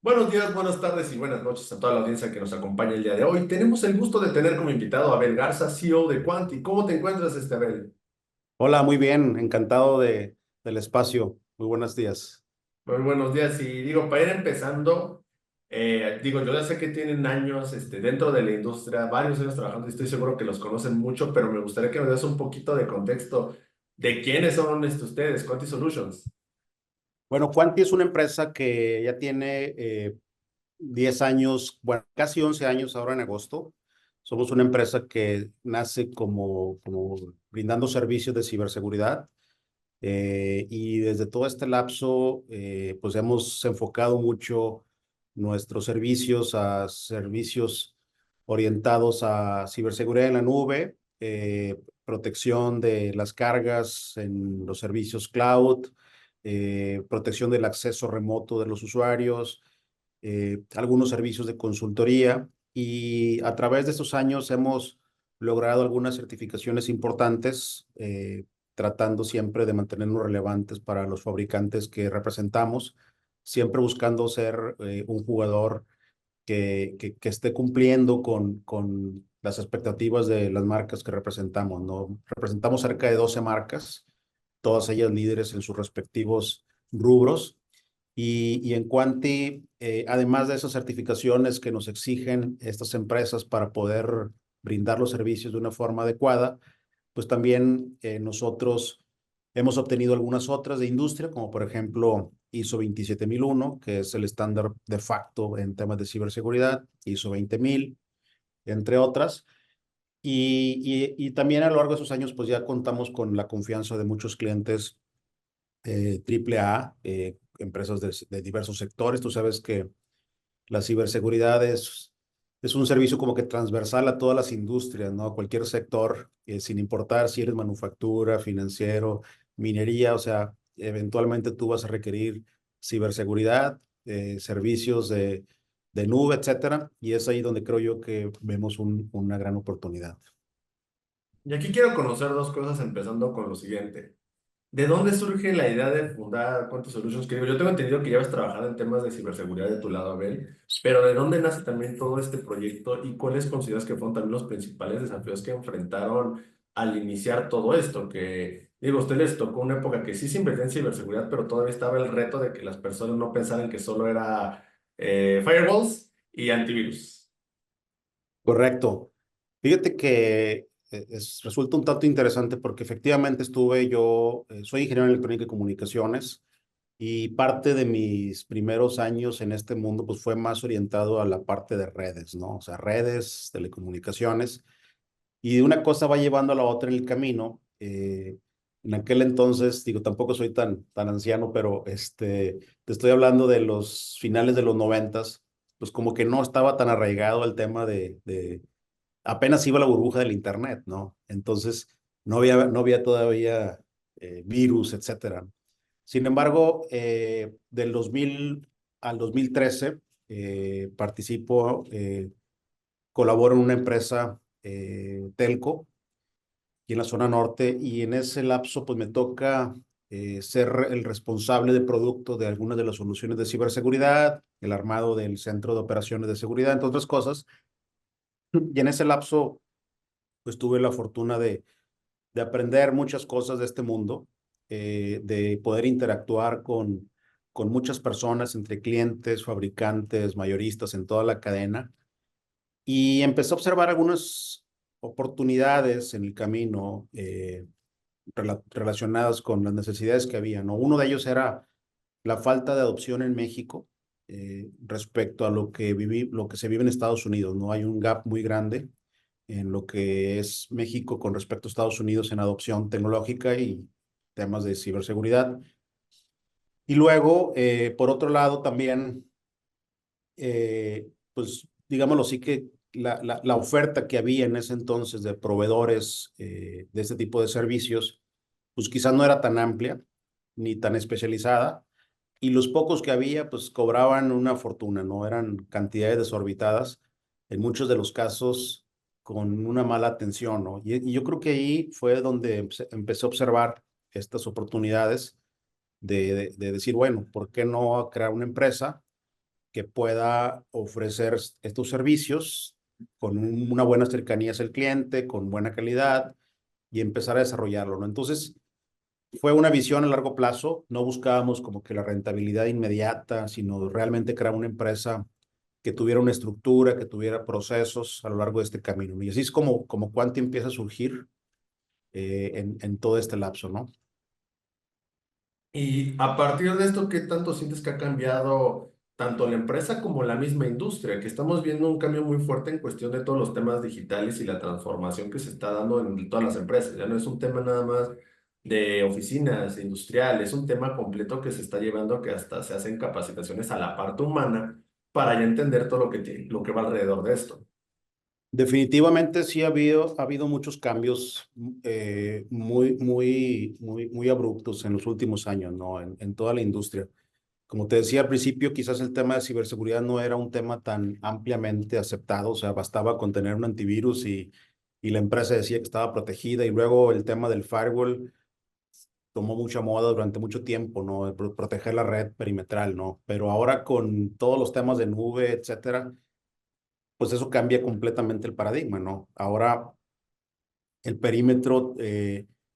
Buenos días, buenas tardes y buenas noches a toda la audiencia que nos acompaña el día de hoy. Tenemos el gusto de tener como invitado a Abel Garza, CEO de Quanti. ¿Cómo te encuentras, Abel? Hola, muy bien, encantado del espacio. Muy buenos días. Muy buenos días. Y digo, para ir empezando, yo ya sé que tienen años dentro de la industria, varios años trabajando, y estoy seguro que los conocen mucho, pero me gustaría que me des un poquito de contexto de quiénes son ustedes, Quanti Solutions. Bueno, Quanti es una empresa que ya tiene 10 años, bueno, casi 11 años ahora en agosto. Somos una empresa que nace como brindando servicios de ciberseguridad y desde todo este lapso, pues hemos enfocado mucho nuestros servicios a servicios orientados a ciberseguridad en la nube, protección de las cargas en los servicios cloud, protección del acceso remoto de los usuarios, algunos servicios de consultoría y a través de estos años hemos logrado algunas certificaciones importantes, tratando siempre de mantenernos relevantes para los fabricantes que representamos, siempre buscando ser un jugador que esté cumpliendo con las expectativas de las marcas que representamos, ¿no? Representamos cerca de 12 marcas, todas ellas líderes en sus respectivos rubros. Y en Quanti, además de esas certificaciones que nos exigen estas empresas para poder brindar los servicios de una forma adecuada, pues también nosotros hemos obtenido algunas otras de industria, como por ejemplo ISO 27001, que es el estándar de facto en temas de ciberseguridad, ISO 20000, entre otras. Y también a lo largo de esos años, pues ya contamos con la confianza de muchos clientes triple A, empresas de diversos sectores. Tú sabes que la ciberseguridad es un servicio como que transversal a todas las industrias, ¿no? A cualquier sector, sin importar si eres manufactura, financiero, minería, o sea, eventualmente tú vas a requerir ciberseguridad, servicios de nube, etcétera, y es ahí donde creo yo que vemos una gran oportunidad. Y aquí quiero conocer dos cosas, empezando con lo siguiente. ¿De dónde surge la idea de fundar Quantum Solutions? Que digo, yo tengo entendido que ya has trabajado en temas de ciberseguridad de tu lado, Abel, pero ¿de dónde nace también todo este proyecto y cuáles consideras que fueron también los principales desafíos que enfrentaron al iniciar todo esto? Que, digo, a ustedes les tocó una época que sí se invertía en ciberseguridad, pero todavía estaba el reto de que las personas no pensaran que solo era firewalls y antivirus. Correcto. Fíjate que resulta un tanto interesante porque efectivamente soy ingeniero en electrónica y comunicaciones y parte de mis primeros años en este mundo pues fue más orientado a la parte de redes, ¿no? O sea, redes, telecomunicaciones y una cosa va llevando a la otra en el camino. En aquel entonces, digo, tampoco soy tan anciano, pero te estoy hablando de los finales de los noventas, pues como que no estaba tan arraigado el tema de apenas iba la burbuja del internet, ¿no? Entonces, no había todavía virus, etcétera. Sin embargo, del 2000 al 2013, colaboro en una empresa telco aquí en la zona norte y en ese lapso pues me toca ser el responsable de producto de algunas de las soluciones de ciberseguridad, el armado del centro de operaciones de seguridad, entre otras cosas. Y en ese lapso pues tuve la fortuna de aprender muchas cosas de este mundo, de poder interactuar con muchas personas, entre clientes, fabricantes, mayoristas en toda la cadena. Y empecé a observar algunas oportunidades en el camino relacionadas con las necesidades que había, ¿no? Uno de ellos era la falta de adopción en México respecto a lo que se vive en Estados Unidos, ¿no? Hay un gap muy grande en lo que es México con respecto a Estados Unidos en adopción tecnológica y temas de ciberseguridad. Y luego, por otro lado, también, pues, digámoslo así, que la oferta que había en ese entonces de proveedores de este tipo de servicios, pues quizás no era tan amplia ni tan especializada. Y los pocos que había, pues cobraban una fortuna, ¿no? Eran cantidades desorbitadas, en muchos de los casos con una mala atención, ¿no? Y yo creo que ahí fue donde empecé a observar estas oportunidades de decir, bueno, ¿por qué no crear una empresa que pueda ofrecer estos servicios con una buena cercanía hacia el cliente, con buena calidad y empezar a desarrollarlo, ¿no? Entonces, fue una visión a largo plazo, no buscábamos como que la rentabilidad inmediata, sino realmente crear una empresa que tuviera una estructura, que tuviera procesos a lo largo de este camino, ¿no? Y así es como Quanti empieza a surgir en todo este lapso, ¿no? Y a partir de esto, ¿qué tanto sientes que ha cambiado tanto la empresa como la misma industria? Que estamos viendo un cambio muy fuerte en cuestión de todos los temas digitales y la transformación que se está dando en todas las empresas. Ya no es un tema nada más de oficinas industriales, es un tema completo que se está llevando a que hasta se hacen capacitaciones a la parte humana para ya entender todo lo que, lo que va alrededor de esto. Definitivamente sí ha habido muchos cambios muy abruptos en los últimos años, ¿no? En toda la industria. Como te decía al principio, quizás el tema de ciberseguridad no era un tema tan ampliamente aceptado, o sea, bastaba con tener un antivirus y la empresa decía que estaba protegida y luego el tema del firewall tomó mucha moda durante mucho tiempo, ¿no? De proteger la red perimetral, ¿no? Pero ahora con todos los temas de nube, etcétera, pues eso cambia completamente el paradigma, ¿no? Ahora el perímetro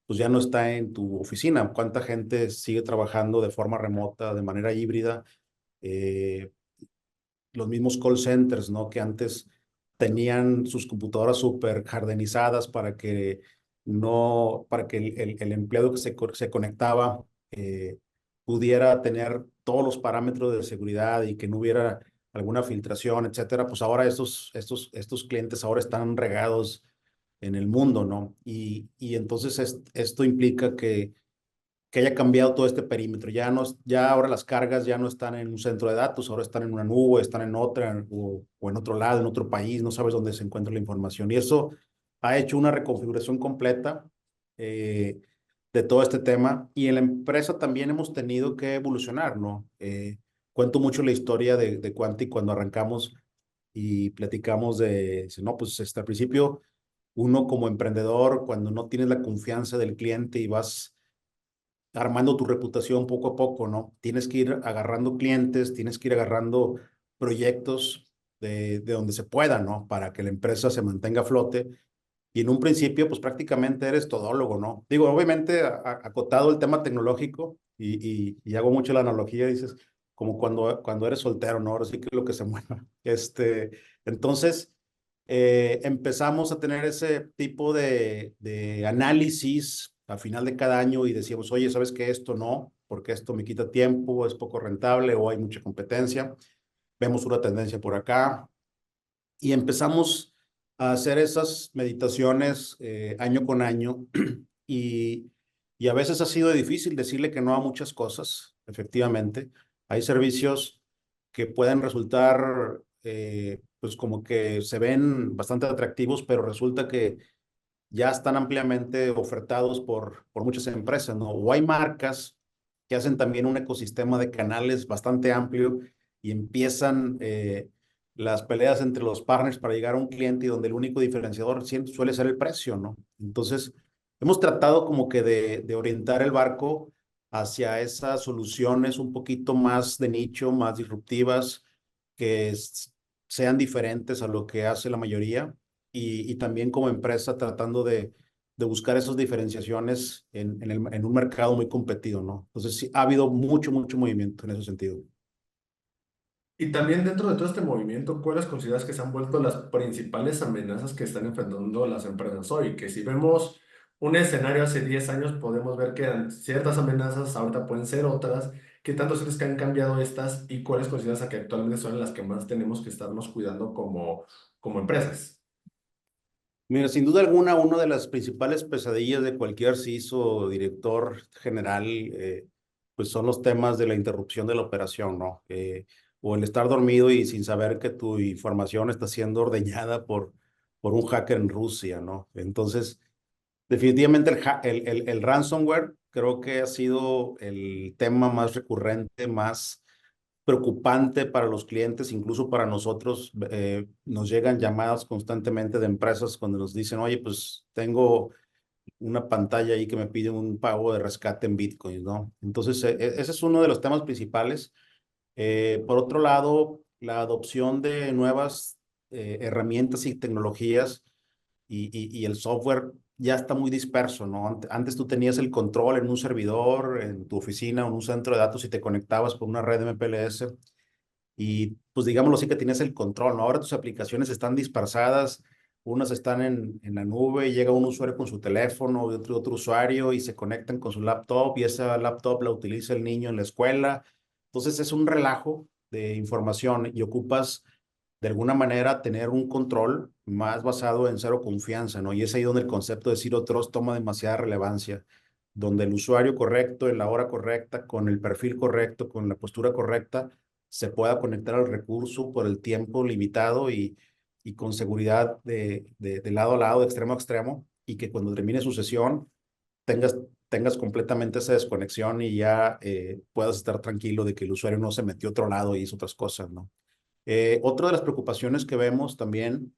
pues ya no está en tu oficina. ¿Cuánta gente sigue trabajando de forma remota, de manera híbrida? Eh, los mismos call centers, ¿no? Que antes tenían sus computadoras súper jardinizadas para que el empleado que se conectaba pudiera tener todos los parámetros de seguridad y que no hubiera alguna filtración, etcétera. Pues ahora estos clientes ahora están regados en el mundo, ¿no? Y entonces esto implica que haya cambiado todo este perímetro. Ya, no, ya ahora las cargas ya no están en un centro de datos, ahora están en una nube, están en otra o en otro lado, en otro país, no sabes dónde se encuentra la información. Y eso ha hecho una reconfiguración completa eh, de todo este tema. Y en la empresa también hemos tenido que evolucionar, ¿no? Cuento mucho la historia de Quantic cuando arrancamos y platicamos no, pues al principio uno como emprendedor, cuando no tienes la confianza del cliente y vas armando tu reputación poco a poco, ¿no? Tienes que ir agarrando clientes, tienes que ir agarrando proyectos de donde se pueda, ¿no? Para que la empresa se mantenga a flote. Y en un principio, pues prácticamente eres todólogo, ¿no? Digo, obviamente acotado el tema tecnológico y hago mucho la analogía, dices, como cuando eres soltero, ¿no? Ahora sí que es lo que se mueva. Entonces, empezamos a tener ese tipo de análisis al final de cada año y decíamos, oye, ¿sabes qué? Esto no, porque esto me quita tiempo, es poco rentable o hay mucha competencia. Vemos una tendencia por acá y empezamos a hacer esas meditaciones año con año y, y a veces ha sido difícil decirle que no a muchas cosas, efectivamente. Hay servicios que pueden resultar, pues como que se ven bastante atractivos, pero resulta que ya están ampliamente ofertados por muchas empresas, ¿no? O hay marcas que hacen también un ecosistema de canales bastante amplio y empiezan las peleas entre los partners para llegar a un cliente y donde el único diferenciador siempre suele ser el precio, ¿no? Entonces, hemos tratado como que de orientar el barco hacia esas soluciones un poquito más de nicho, más disruptivas, que sean diferentes a lo que hace la mayoría y también como empresa tratando de buscar esas diferenciaciones en un mercado muy competido, ¿no? Entonces sí, ha habido mucho movimiento en ese sentido. Y también dentro de todo este movimiento, ¿cuáles consideras que se han vuelto las principales amenazas que están enfrentando las empresas hoy? Que si vemos un escenario hace 10 años, podemos ver que eran ciertas amenazas, ahorita pueden ser otras. ¿Qué tanto sientes que han cambiado estas y cuáles consideras que actualmente son las que más tenemos que estarnos cuidando como empresas? Mira, sin duda alguna, una de las principales pesadillas de cualquier CISO o director general, pues son los temas de la interrupción de la operación, ¿no? O el estar dormido y sin saber que tu información está siendo ordeñada por un hacker en Rusia, ¿no? Entonces, definitivamente el ransomware creo que ha sido el tema más recurrente, más preocupante para los clientes, incluso para nosotros. Nos llegan llamadas constantemente de empresas cuando nos dicen, oye, pues tengo una pantalla ahí que me pide un pago de rescate en Bitcoin, ¿no? Entonces, ese es uno de los temas principales. Por otro lado, la adopción de nuevas herramientas y tecnologías y el software ya está muy disperso, ¿no? Antes tú tenías el control en un servidor, en tu oficina o en un centro de datos y te conectabas por una red MPLS y pues digámoslo así que tienes el control, ¿no? Ahora tus aplicaciones están dispersadas, unas están en la nube, y llega un usuario con su teléfono y otro usuario y se conectan con su laptop y esa laptop la utiliza el niño en la escuela. Entonces es un relajo de información y ocupas de alguna manera tener un control más basado en cero confianza, ¿no? Y es ahí donde el concepto de Zero Trust toma demasiada relevancia, donde el usuario correcto, en la hora correcta, con el perfil correcto, con la postura correcta, se pueda conectar al recurso por el tiempo limitado y con seguridad de lado a lado, de extremo a extremo, y que cuando termine su sesión tengas, tengas completamente esa desconexión y ya puedas estar tranquilo de que el usuario no se metió a otro lado y hizo otras cosas, ¿no? Otra de las preocupaciones que vemos también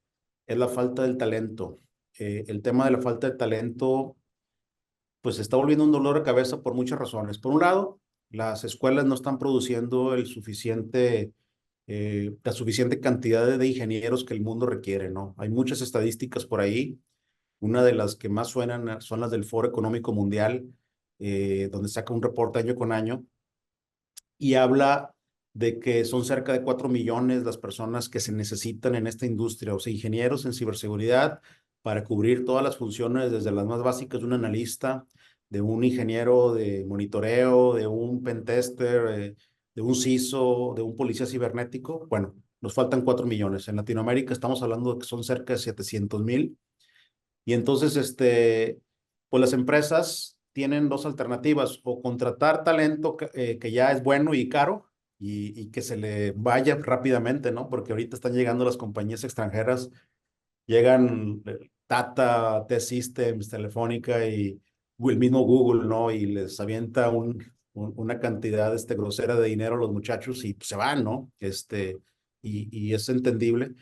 es la falta del talento. El tema de la falta de talento, pues se está volviendo un dolor de cabeza por muchas razones. Por un lado, las escuelas no están produciendo la suficiente cantidad de ingenieros que el mundo requiere, ¿no? Hay muchas estadísticas por ahí. Una de las que más suenan son las del Foro Económico Mundial, donde saca un reporte año con año y habla de que son cerca de 4 millones las personas que se necesitan en esta industria, o sea, ingenieros en ciberseguridad para cubrir todas las funciones, desde las más básicas de un analista, de un ingeniero de monitoreo, de un pentester, de un CISO, de un policía cibernético. Bueno, nos faltan 4 millones. En Latinoamérica estamos hablando de que son cerca de 700,000. Y entonces, pues las empresas tienen dos alternativas: o contratar talento que ya es bueno y caro y que se le vaya rápidamente, ¿no? Porque ahorita están llegando las compañías extranjeras, llegan Tata, T-Systems, Telefónica y el mismo Google, ¿no? Y les avienta una cantidad grosera de dinero a los muchachos y pues, se van, ¿no? Y es entendible.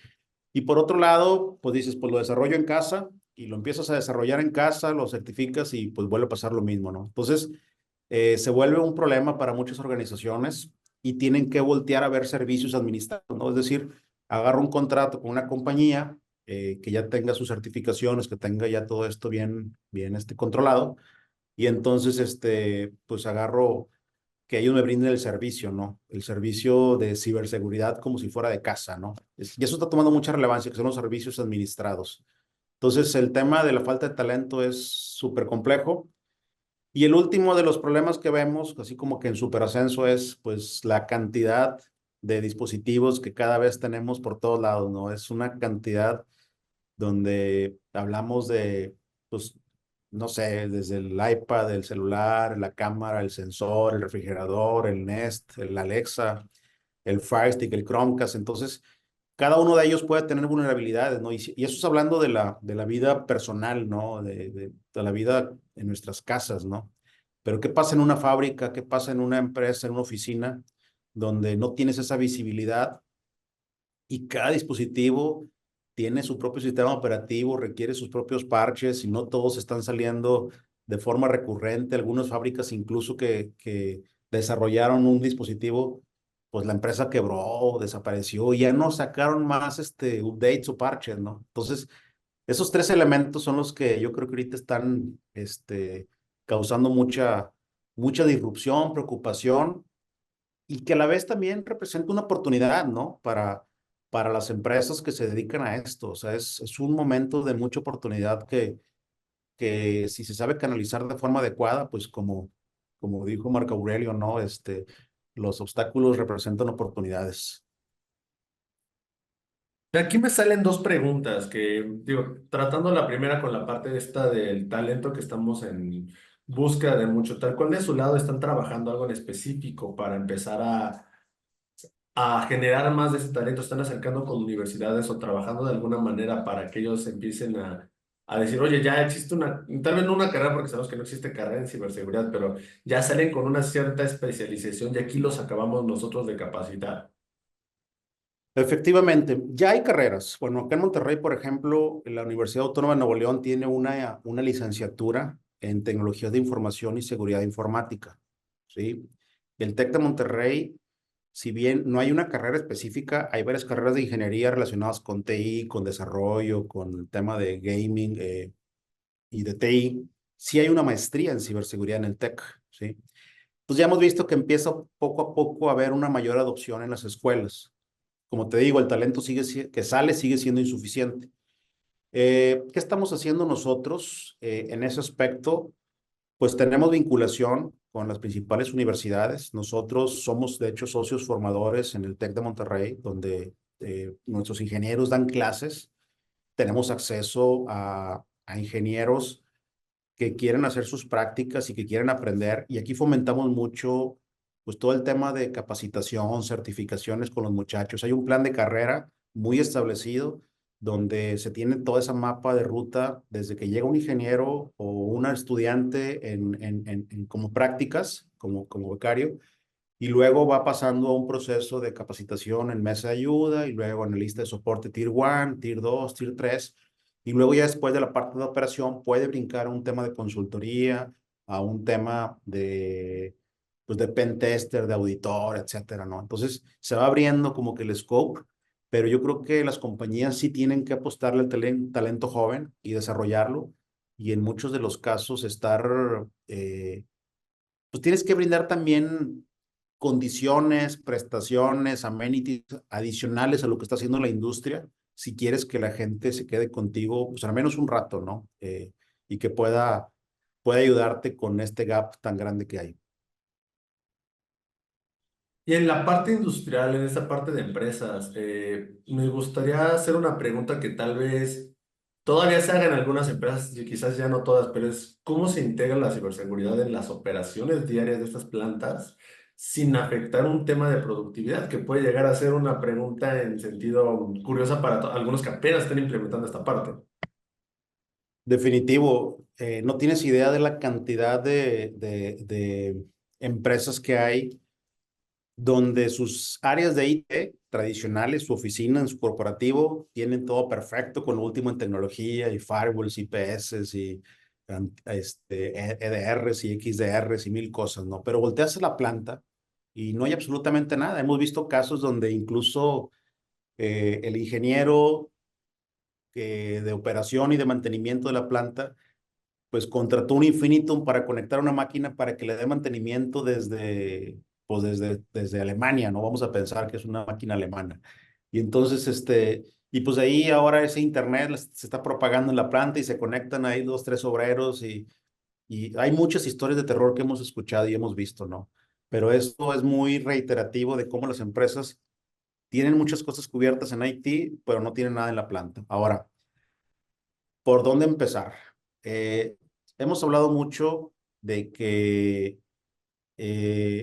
Y por otro lado, pues dices, pues lo desarrollo en casa y lo empiezas a desarrollar en casa, lo certificas y pues vuelve a pasar lo mismo, ¿no? Entonces, se vuelve un problema para muchas organizaciones y tienen que voltear a ver servicios administrados, ¿no? Es decir, agarro un contrato con una compañía que ya tenga sus certificaciones, que tenga ya todo esto bien controlado y entonces, pues agarro que ellos me brinden el servicio, ¿no? El servicio de ciberseguridad como si fuera de casa, ¿no? Y eso está tomando mucha relevancia, que son los servicios administrados. Entonces, el tema de la falta de talento es súper complejo. Y el último de los problemas que vemos, así como que en superascenso, es pues la cantidad de dispositivos que cada vez tenemos por todos lados, ¿no? Es una cantidad donde hablamos de, pues, no sé, desde el iPad, el celular, la cámara, el sensor, el refrigerador, el Nest, el Alexa, el Fire Stick, el Chromecast. Entonces, cada uno de ellos puede tener vulnerabilidades, ¿no? Y eso es hablando de la vida personal, ¿no? De la vida en nuestras casas, ¿no? Pero ¿qué pasa en una fábrica? ¿Qué pasa en una empresa, en una oficina, donde no tienes esa visibilidad y cada dispositivo tiene su propio sistema operativo, requiere sus propios parches y no todos están saliendo de forma recurrente? Algunas fábricas incluso que desarrollaron un dispositivo, pues la empresa quebró, desapareció y ya no sacaron más updates o parches, ¿no? Entonces, esos tres elementos son los que yo creo que ahorita están causando mucha disrupción, preocupación y que a la vez también representa una oportunidad, ¿no? Para las empresas que se dedican a esto. O sea, es un momento de mucha oportunidad que si se sabe canalizar de forma adecuada, pues como dijo Marco Aurelio, ¿no? Los obstáculos representan oportunidades. Aquí me salen dos preguntas que, digo, tratando la primera con la parte esta del talento que estamos en búsqueda de mucho tal, ¿cuál de su lado están trabajando algo en específico para empezar a generar más de ese talento? ¿Están acercando con universidades o trabajando de alguna manera para que ellos empiecen a decir, oye, ya existe tal vez no una carrera, porque sabemos que no existe carrera en ciberseguridad, pero ya salen con una cierta especialización y aquí los acabamos nosotros de capacitar? Efectivamente, ya hay carreras. Bueno, acá en Monterrey, por ejemplo, la Universidad Autónoma de Nuevo León tiene una licenciatura en tecnologías de información y seguridad informática, ¿sí? El TEC de Monterrey si bien no hay una carrera específica, hay varias carreras de ingeniería relacionadas con TI, con desarrollo, con el tema de gaming y de TI. Sí hay una maestría en ciberseguridad en el TEC, ¿sí? Pues ya hemos visto que empieza poco a poco a haber una mayor adopción en las escuelas. Como te digo, el talento que sale sigue siendo insuficiente. ¿Qué estamos haciendo nosotros en ese aspecto? Pues tenemos vinculación con las principales universidades. Nosotros somos, de hecho, socios formadores en el TEC de Monterrey, donde nuestros ingenieros dan clases. Tenemos acceso a ingenieros que quieren hacer sus prácticas y que quieren aprender. Y aquí fomentamos mucho, pues todo el tema de capacitación, certificaciones con los muchachos. Hay un plan de carrera muy establecido donde se tiene toda esa mapa de ruta desde que llega un ingeniero o un estudiante como prácticas, como becario, y luego va pasando a un proceso de capacitación en mesa de ayuda y luego analista de soporte Tier 1, Tier 2, Tier 3. Y luego ya después de la parte de operación puede brincar a un tema de consultoría, a un tema pues de pen tester, de auditor, etcétera, ¿no? Entonces se va abriendo como que el scope, pero yo creo que las compañías sí tienen que apostarle al talento joven y desarrollarlo. Y en muchos de los casos pues tienes que brindar también condiciones, prestaciones, amenities adicionales a lo que está haciendo la industria, si quieres que la gente se quede contigo, pues al menos un rato, ¿no? Y que pueda ayudarte con este gap tan grande que hay. Y en la parte industrial, en esta parte de empresas, me gustaría hacer una pregunta que tal vez todavía se haga en algunas empresas, y quizás ya no todas, pero es ¿cómo se integra la ciberseguridad en las operaciones diarias de estas plantas sin afectar un tema de productividad? Que puede llegar a ser una pregunta en sentido curiosa para algunos que apenas están implementando esta parte. Definitivo, no tienes idea de la cantidad de empresas que hay donde sus áreas de IT tradicionales, su oficina en su corporativo, tienen todo perfecto con lo último en tecnología y firewalls, IPS y EDRs y XDRs y mil cosas, ¿no? Pero volteas a la planta y no hay absolutamente nada. Hemos visto casos donde incluso el ingeniero de operación y de mantenimiento de la planta pues contrató un Infinitum para conectar una máquina para que le dé mantenimiento desde Alemania, ¿no? Vamos a pensar que es una máquina alemana. Y entonces, y pues ahí ahora ese internet se está propagando en la planta y se conectan ahí dos, tres obreros y hay muchas historias de terror que hemos escuchado y hemos visto, ¿no? Pero esto es muy reiterativo de cómo las empresas tienen muchas cosas cubiertas en IT, pero no tienen nada en la planta. Ahora, ¿por dónde empezar? Eh, Hemos hablado mucho de que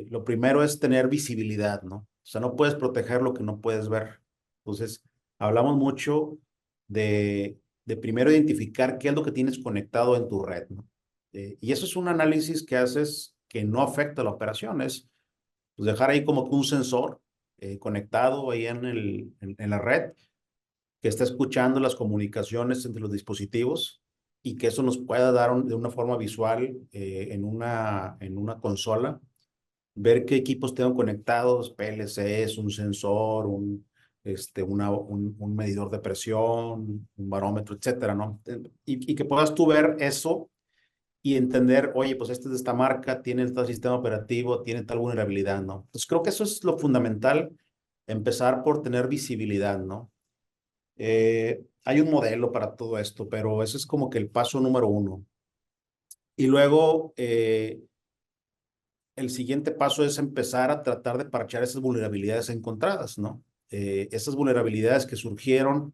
lo primero es tener visibilidad, ¿no? O sea, no puedes proteger lo que no puedes ver. Entonces, hablamos mucho de primero identificar qué es lo que tienes conectado en tu red, ¿no? Y eso es un análisis que haces que no afecta la operación, es pues, dejar ahí como que un sensor conectado ahí en la red que está escuchando las comunicaciones entre los dispositivos y que eso nos pueda dar de una forma visual en una consola, ver qué equipos tengo conectados, PLCs, un sensor, un medidor de presión, un barómetro, etcétera, ¿no? Y que puedas tú ver eso y entender, oye, pues este es de esta marca, tiene tal sistema operativo, tiene tal vulnerabilidad, ¿no? Entonces creo que eso es lo fundamental, empezar por tener visibilidad, ¿no? Hay un modelo para todo esto, pero ese es como que el paso número uno. Y luego, el siguiente paso es empezar a tratar de parchar esas vulnerabilidades encontradas, ¿no? Esas vulnerabilidades que surgieron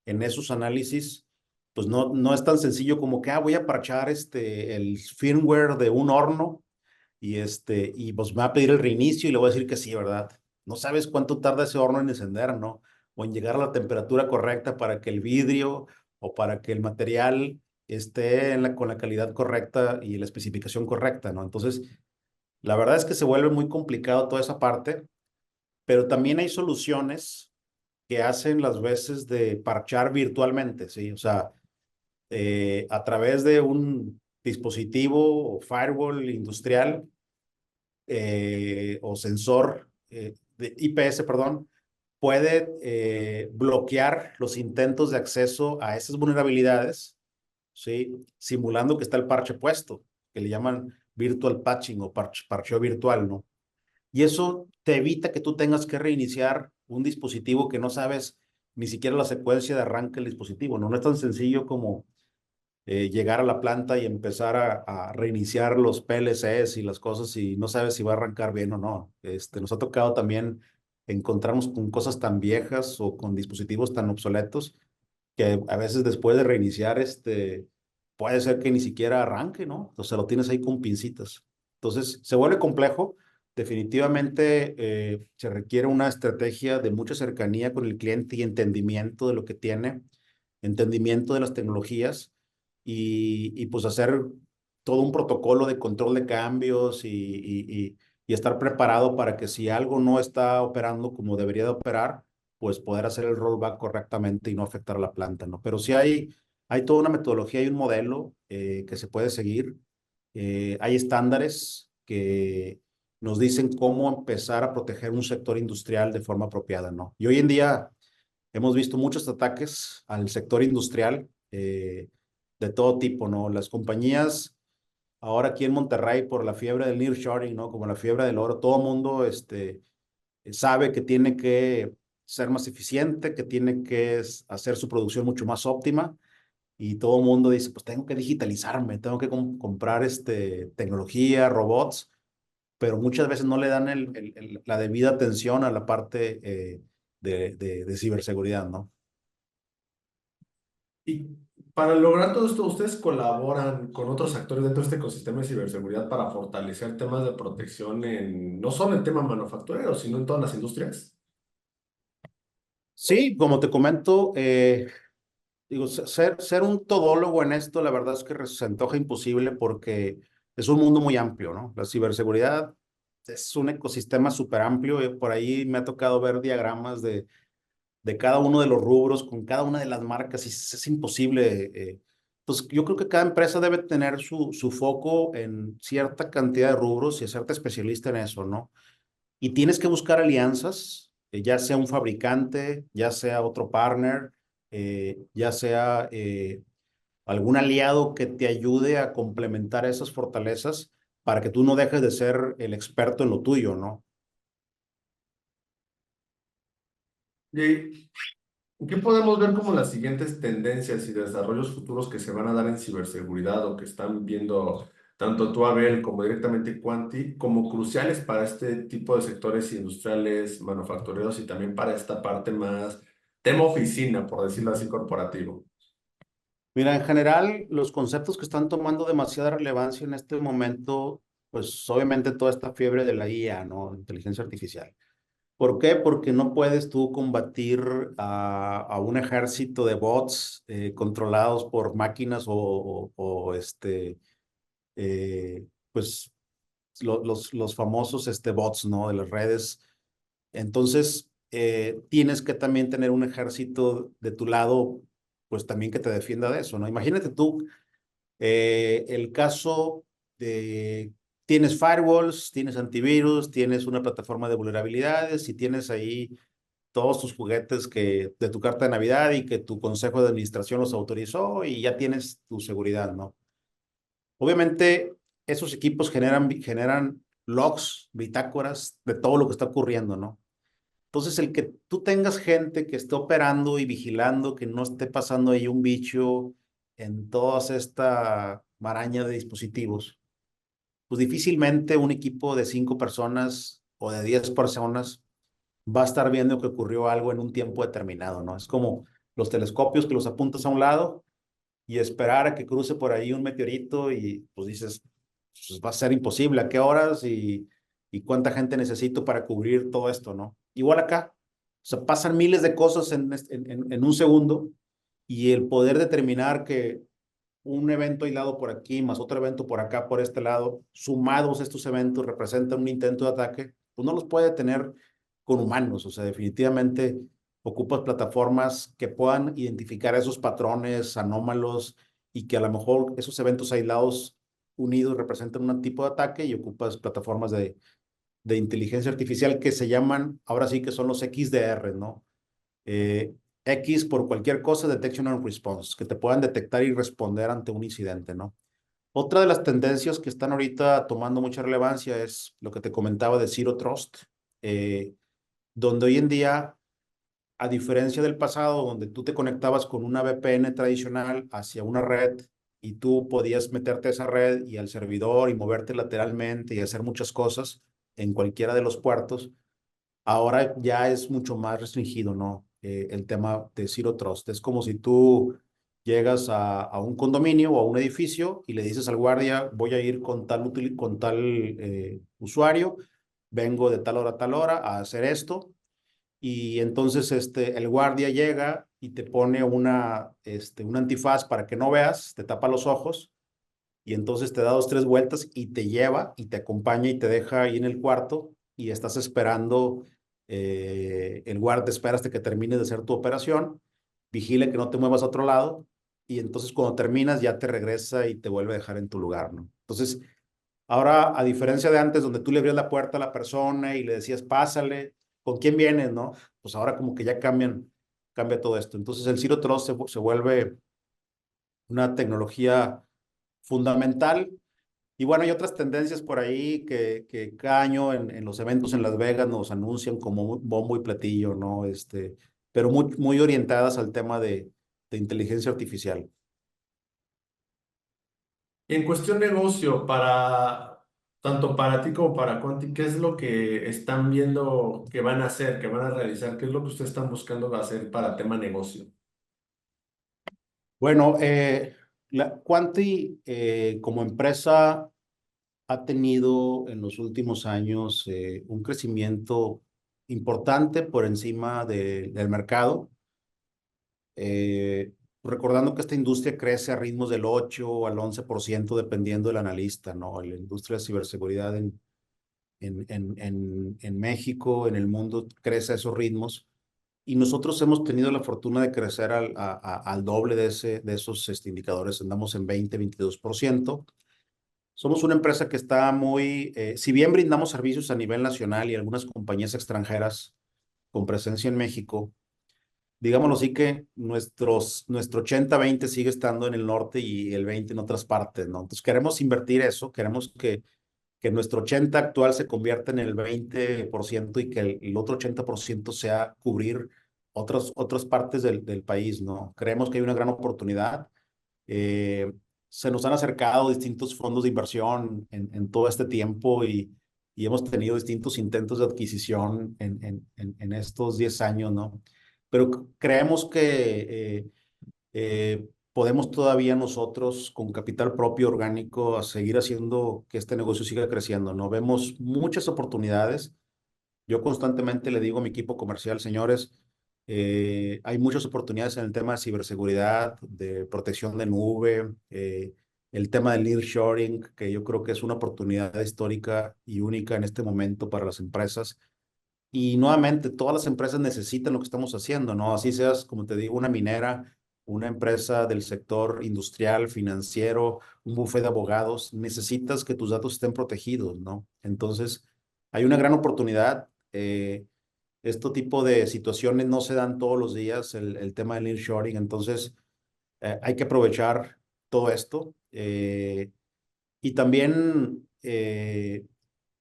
en esos análisis, pues no es tan sencillo como que, voy a parchar el firmware de un horno y pues me va a pedir el reinicio y le voy a decir que sí, ¿verdad? No sabes cuánto tarda ese horno en encender, ¿no? O en llegar a la temperatura correcta para que el vidrio o para que el material esté con la calidad correcta y la especificación correcta, ¿no? Entonces, la verdad es que se vuelve muy complicado toda esa parte, pero también hay soluciones que hacen las veces de parchar virtualmente, ¿sí? O sea, a través de un dispositivo o firewall industrial o sensor de IPS, perdón, puede bloquear los intentos de acceso a esas vulnerabilidades, ¿sí? Simulando que está el parche puesto, que le llaman virtual patching o parcheo virtual, ¿no? Y eso te evita que tú tengas que reiniciar un dispositivo que no sabes ni siquiera la secuencia de arranque del dispositivo, ¿no? No es tan sencillo como llegar a la planta y empezar a reiniciar los PLCs y las cosas y no sabes si va a arrancar bien o no. Nos ha tocado también encontrarnos con cosas tan viejas o con dispositivos tan obsoletos que a veces después de reiniciar, puede ser que ni siquiera arranque, ¿no? O sea, lo tienes ahí con pincitas. Entonces, se vuelve complejo. Definitivamente se requiere una estrategia de mucha cercanía con el cliente y entendimiento de lo que tiene, entendimiento de las tecnologías y pues hacer todo un protocolo de control de cambios y estar preparado para que si algo no está operando como debería de operar, pues poder hacer el rollback correctamente y no afectar a la planta, ¿no? Pero sí hay toda una metodología y un modelo que se puede seguir. Hay estándares que nos dicen cómo empezar a proteger un sector industrial de forma apropiada, ¿no? Y hoy en día hemos visto muchos ataques al sector industrial de todo tipo, ¿no? Las compañías, ahora aquí en Monterrey, por la fiebre del nearshoring, ¿no? Como la fiebre del oro, todo mundo sabe que tiene que ser más eficiente, que tiene que hacer su producción mucho más óptima y todo el mundo dice, pues tengo que digitalizarme, tengo que comprar tecnología, robots, pero muchas veces no le dan la debida atención a la parte de ciberseguridad, ¿no? Y para lograr todo esto, ¿ustedes colaboran con otros actores dentro de este ecosistema de ciberseguridad para fortalecer temas de protección no solo en tema manufacturero, sino en todas las industrias? Sí, como te comento, digo, ser un todólogo en esto, la verdad es que se antoja imposible porque es un mundo muy amplio, ¿no? La ciberseguridad es un ecosistema súper amplio. Por ahí me ha tocado ver diagramas de cada uno de los rubros con cada una de las marcas y es imposible. Pues yo creo que cada empresa debe tener su foco en cierta cantidad de rubros y hacerte especialista en eso, ¿no? Y tienes que buscar alianzas, ya sea un fabricante, ya sea otro partner, ya sea algún aliado que te ayude a complementar esas fortalezas para que tú no dejes de ser el experto en lo tuyo, ¿no? ¿Y qué podemos ver como las siguientes tendencias y desarrollos futuros que se van a dar en ciberseguridad o que están viendo tanto tú, Abel, como directamente Quanti, como cruciales para este tipo de sectores industriales, manufactureros y también para esta parte más tema oficina, por decirlo así, corporativo? Mira, en general, los conceptos que están tomando demasiada relevancia en este momento, pues obviamente toda esta fiebre de la IA, ¿no? Inteligencia artificial. ¿Por qué? Porque no puedes tú combatir a un ejército de bots controlados por máquinas pues los famosos bots, ¿no? De las redes. Entonces, tienes que también tener un ejército de tu lado, pues también que te defienda de eso, ¿no? Imagínate tú el caso de, tienes firewalls, tienes antivirus, tienes una plataforma de vulnerabilidades y tienes ahí todos tus juguetes de tu carta de Navidad y que tu consejo de administración los autorizó y ya tienes tu seguridad, ¿no? Obviamente, esos equipos generan logs, bitácoras de todo lo que está ocurriendo, ¿no? Entonces, el que tú tengas gente que esté operando y vigilando, que no esté pasando ahí un bicho en toda esta maraña de dispositivos, pues difícilmente un equipo de 5 personas o de 10 personas va a estar viendo que ocurrió algo en un tiempo determinado, ¿no? Es como los telescopios que los apuntas a un lado y esperar a que cruce por ahí un meteorito y pues dices, pues va a ser imposible, ¿a qué horas y cuánta gente necesito para cubrir todo esto, ¿no? Igual acá, o sea, pasan miles de cosas en un segundo y el poder determinar que un evento aislado por aquí, más otro evento por acá, por este lado, sumados estos eventos representan un intento de ataque, pues no los puede tener con humanos, o sea, definitivamente ocupas plataformas que puedan identificar esos patrones anómalos y que a lo mejor esos eventos aislados unidos representan un tipo de ataque y ocupas plataformas de inteligencia artificial que se llaman, ahora sí que son los XDR, ¿no? Eh, X por cualquier cosa, Detection and Response, que te puedan detectar y responder ante un incidente, ¿no? Otra de las tendencias que están ahorita tomando mucha relevancia es lo que te comentaba de Zero Trust, eh, donde hoy en día, a diferencia del pasado, donde tú te conectabas con una VPN tradicional hacia una red y tú podías meterte a esa red y al servidor y moverte lateralmente y hacer muchas cosas en cualquiera de los puertos, ahora ya es mucho más restringido, ¿no? El tema de Zero Trust. Es como si tú llegas a un condominio o a un edificio y le dices al guardia, voy a ir con tal usuario, vengo de tal hora a tal hora a hacer esto. Y entonces el guardia llega y te pone un antifaz para que no veas, te tapa los ojos y entonces te da dos, tres vueltas y te lleva y te acompaña y te deja ahí en el cuarto y estás esperando, el guardia espera hasta que termines de hacer tu operación, vigile que no te muevas a otro lado y entonces cuando terminas ya te regresa y te vuelve a dejar en tu lugar, ¿no? Entonces, ahora, a diferencia de antes, donde tú le abrías la puerta a la persona y le decías, pásale, ¿con quién vienes, no? Pues ahora como que ya cambia todo esto. Entonces, el Zero Trust se vuelve una tecnología fundamental. Y bueno, hay otras tendencias por ahí que cada año en los eventos en Las Vegas nos anuncian como bombo y platillo, ¿no? Pero muy orientadas al tema de inteligencia artificial. Y en cuestión negocio, tanto para ti como para Conti, ¿qué es lo que están viendo que van a hacer, que van a realizar? ¿Qué es lo que ustedes están buscando hacer para tema negocio? Bueno, la Quanti como empresa ha tenido en los últimos años un crecimiento importante por encima del mercado. Recordando que esta industria crece a ritmos del 8 al 11% dependiendo del analista, ¿no? La industria de ciberseguridad en México, en el mundo, crece a esos ritmos. Y nosotros hemos tenido la fortuna de crecer al doble de esos indicadores. Andamos en 20-22%. Somos una empresa que está si bien brindamos servicios a nivel nacional y algunas compañías extranjeras con presencia en México, digámoslo así que nuestro 80-20 sigue estando en el norte y el 20 en otras partes, ¿no? Entonces queremos invertir eso, queremos que nuestro 80 actual se convierta en el 20% y que el otro 80% sea cubrir otras partes del país, ¿no? Creemos que hay una gran oportunidad. Eh, Se nos han acercado distintos fondos de inversión en todo este tiempo y hemos tenido distintos intentos de adquisición en estos 10 años, ¿no? Pero creemos que podemos todavía nosotros, con capital propio orgánico, a seguir haciendo que este negocio siga creciendo, ¿no? Vemos muchas oportunidades. Yo constantemente le digo a mi equipo comercial, señores, hay muchas oportunidades en el tema de ciberseguridad, de protección de nube, el tema del nearshoring, que yo creo que es una oportunidad histórica y única en este momento para las empresas. Y nuevamente, todas las empresas necesitan lo que estamos haciendo, ¿no? Así seas, como te digo, una minera, una empresa del sector industrial, financiero, un bufete de abogados, necesitas que tus datos estén protegidos, ¿no? Entonces, hay una gran oportunidad. Este tipo de situaciones no se dan todos los días, el tema del nearshoring, entonces hay que aprovechar todo esto. Y también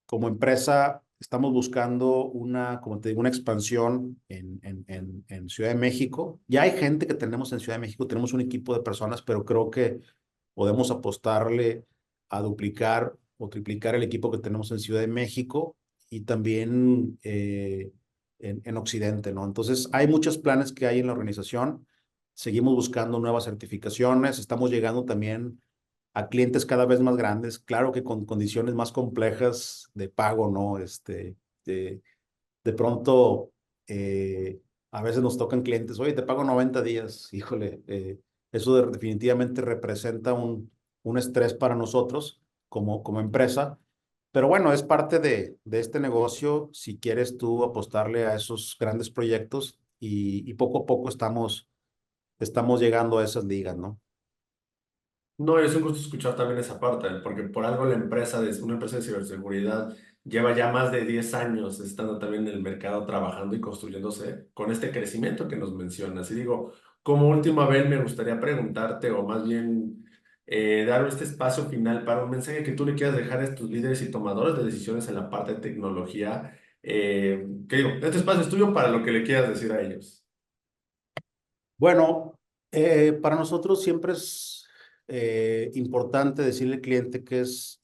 como empresa estamos buscando como te digo, una expansión en Ciudad de México. Ya hay gente que tenemos en Ciudad de México, tenemos un equipo de personas, pero creo que podemos apostarle a duplicar o triplicar el equipo que tenemos en Ciudad de México y también en Occidente, ¿no? Entonces, hay muchos planes que hay en la organización. Seguimos buscando nuevas certificaciones. Estamos llegando también a clientes cada vez más grandes, claro que con condiciones más complejas de pago, ¿no? De, de pronto, a veces nos tocan clientes, oye, te pago 90 días, híjole, eso definitivamente representa un estrés para nosotros como empresa, pero bueno, es parte de este negocio si quieres tú apostarle a esos grandes proyectos y poco a poco estamos llegando a esas ligas, ¿no? No, es un gusto escuchar también esa parte, porque por algo una empresa de ciberseguridad lleva ya más de 10 años estando también en el mercado trabajando y construyéndose con este crecimiento que nos mencionas. Y digo, como última vez me gustaría preguntarte, o más bien dar este espacio final para un mensaje que tú le quieras dejar a estos líderes y tomadores de decisiones en la parte de tecnología. Que digo, este espacio es tuyo para lo que le quieras decir a ellos. Bueno, para nosotros siempre es importante decirle al cliente que es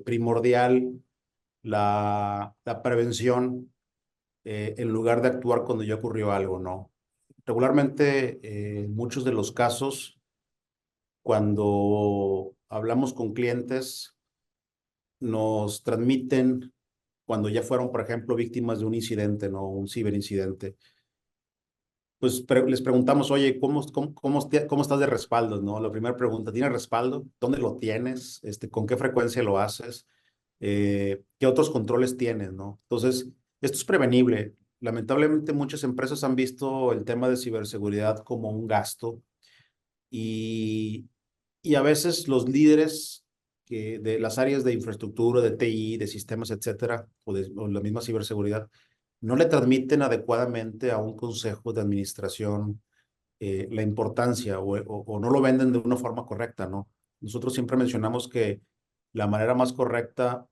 primordial la prevención en lugar de actuar cuando ya ocurrió algo, ¿no? Regularmente, en muchos de los casos, cuando hablamos con clientes, nos transmiten cuando ya fueron, por ejemplo, víctimas de un incidente, ¿no? Un ciberincidente. Pues les preguntamos, oye, ¿cómo estás de respaldo, no? La primera pregunta, ¿tienes respaldo? ¿Dónde lo tienes? ¿Con qué frecuencia lo haces? ¿Qué otros controles tienes, no? Entonces, esto es prevenible. Lamentablemente, muchas empresas han visto el tema de ciberseguridad como un gasto y, y a veces los líderes de las áreas de infraestructura, de TI, de sistemas, etcétera, o la misma ciberseguridad, no le transmiten adecuadamente a un consejo de administración la importancia o no lo venden de una forma correcta, ¿no? Nosotros siempre mencionamos que la manera más correcta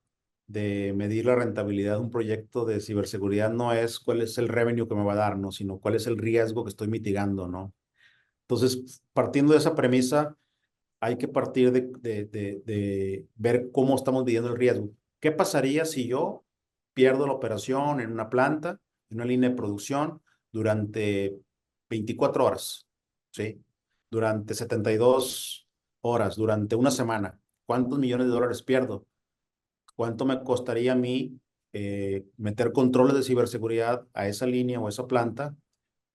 de medir la rentabilidad de un proyecto de ciberseguridad no es cuál es el revenue que me va a dar, ¿no? Sino cuál es el riesgo que estoy mitigando, ¿no? Entonces, partiendo de esa premisa, hay que partir de ver cómo estamos midiendo el riesgo. ¿Qué pasaría si yo pierdo la operación en una planta, en una línea de producción, durante 24 horas? ¿Sí? Durante 72 horas, durante una semana. ¿Cuántos millones de dólares pierdo? ¿Cuánto me costaría a mí meter controles de ciberseguridad a esa línea o a esa planta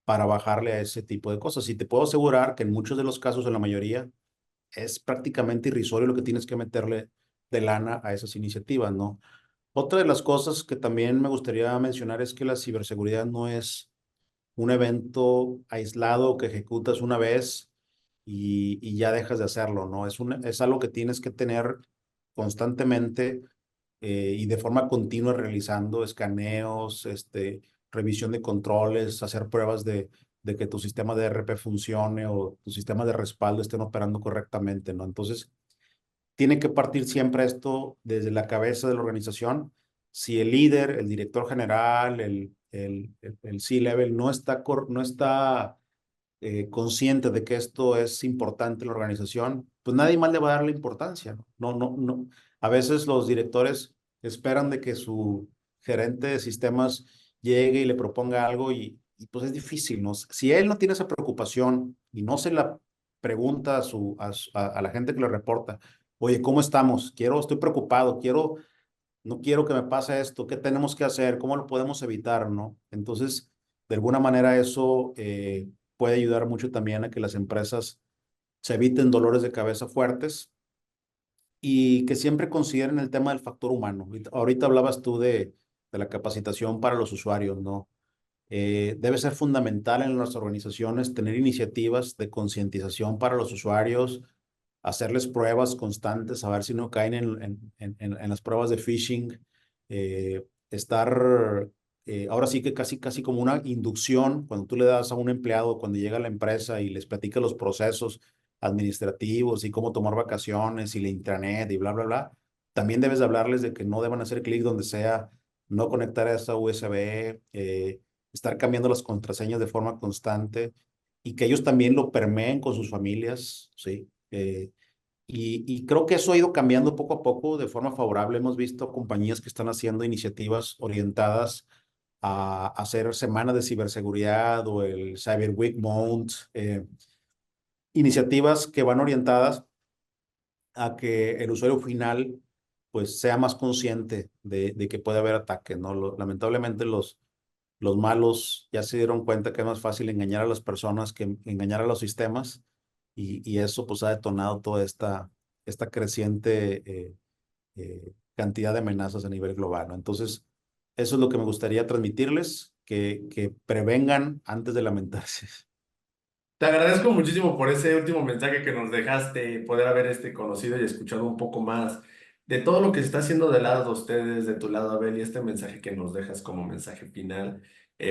para bajarle a ese tipo de cosas? Y te puedo asegurar que en muchos de los casos, en la mayoría, es prácticamente irrisorio lo que tienes que meterle de lana a esas iniciativas, ¿no? Otra de las cosas que también me gustaría mencionar es que la ciberseguridad no es un evento aislado que ejecutas una vez y ya dejas de hacerlo, ¿no? Es algo que tienes que tener constantemente y de forma continua realizando escaneos, revisión de controles, hacer pruebas de que tu sistema de ERP funcione o tu sistema de respaldo estén operando correctamente, ¿no? Entonces, tiene que partir siempre esto desde la cabeza de la organización. Si el líder, el director general, el C-level no está consciente de que esto es importante en la organización, pues nadie más le va a dar la importancia, ¿no? No. A veces los directores esperan de que su gerente de sistemas llegue y le proponga algo y pues es difícil, ¿no? Si él no tiene esa preocupación y no se la pregunta a la gente que le reporta, oye, ¿cómo estamos? Estoy preocupado, no quiero que me pase esto, ¿qué tenemos que hacer? ¿Cómo lo podemos evitar, no? Entonces, de alguna manera eso puede ayudar mucho también a que las empresas se eviten dolores de cabeza fuertes y que siempre consideren el tema del factor humano. Ahorita hablabas tú de la capacitación para los usuarios, ¿no? Debe ser fundamental en las organizaciones tener iniciativas de concientización para los usuarios, hacerles pruebas constantes, a ver si no caen en las pruebas de phishing, estar, ahora sí que casi como una inducción, cuando tú le das a un empleado, cuando llega a la empresa y les platica los procesos administrativos y cómo tomar vacaciones y la intranet y bla, bla, bla, también debes de hablarles de que no deban hacer clic donde sea, no conectar a esa USB, estar cambiando las contraseñas de forma constante y que ellos también lo permeen con sus familias, ¿sí? Y creo que eso ha ido cambiando poco a poco de forma favorable. Hemos visto compañías que están haciendo iniciativas orientadas a hacer semanas de ciberseguridad o el Cyber Week Month, iniciativas que van orientadas a que el usuario final pues sea más consciente de que puede haber ataques, ¿no? Lamentablemente los malos ya se dieron cuenta que es más fácil engañar a las personas que engañar a los sistemas y eso pues ha detonado toda esta creciente cantidad de amenazas a nivel global, ¿no? Entonces, eso es lo que me gustaría transmitirles, que prevengan antes de lamentarse. Te agradezco muchísimo por ese último mensaje que nos dejaste, poder haber conocido y escuchado un poco más de todo lo que se está haciendo del lado de ustedes, de tu lado, Abel, y este mensaje que nos dejas como mensaje final,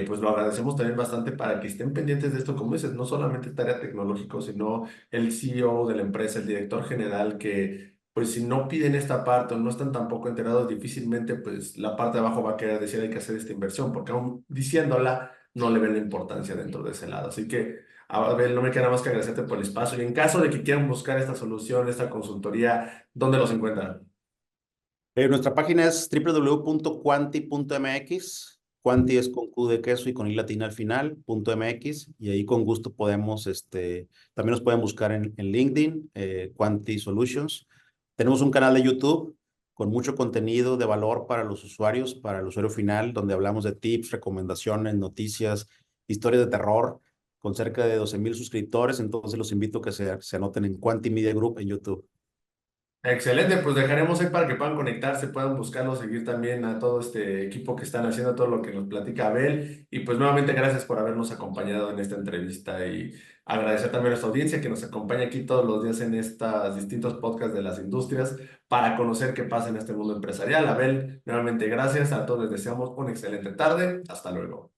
pues lo agradecemos también bastante para que estén pendientes de esto, como dices, no solamente tarea tecnológico, sino el CEO de la empresa, el director general, que pues si no piden esta parte o no están tampoco enterados, difícilmente pues la parte de abajo va a querer decir hay que hacer esta inversión, porque aún diciéndola no le ven la importancia dentro de ese lado. Así que, Abel, no me queda más que agradecerte por el espacio y en caso de que quieran buscar esta solución, esta consultoría, ¿dónde los encuentran? Nuestra página es www.quanti.mx. Quanti es con Q de queso y con I latina al final, .mx, y ahí con gusto podemos, también nos pueden buscar en LinkedIn, Quanti Solutions. Tenemos un canal de YouTube con mucho contenido de valor para los usuarios, para el usuario final, donde hablamos de tips, recomendaciones, noticias, historias de terror, con cerca de 12,000 suscriptores. Entonces los invito a que se anoten en Quanti Media Group en YouTube. Excelente, pues dejaremos ahí para que puedan conectarse, puedan buscarlo, seguir también a todo este equipo que están haciendo, todo lo que nos platica Abel. Y pues nuevamente gracias por habernos acompañado en esta entrevista y agradecer también a nuestra audiencia que nos acompaña aquí todos los días en estos distintos podcasts de las industrias para conocer qué pasa en este mundo empresarial. Abel, nuevamente gracias, a todos les deseamos una excelente tarde. Hasta luego.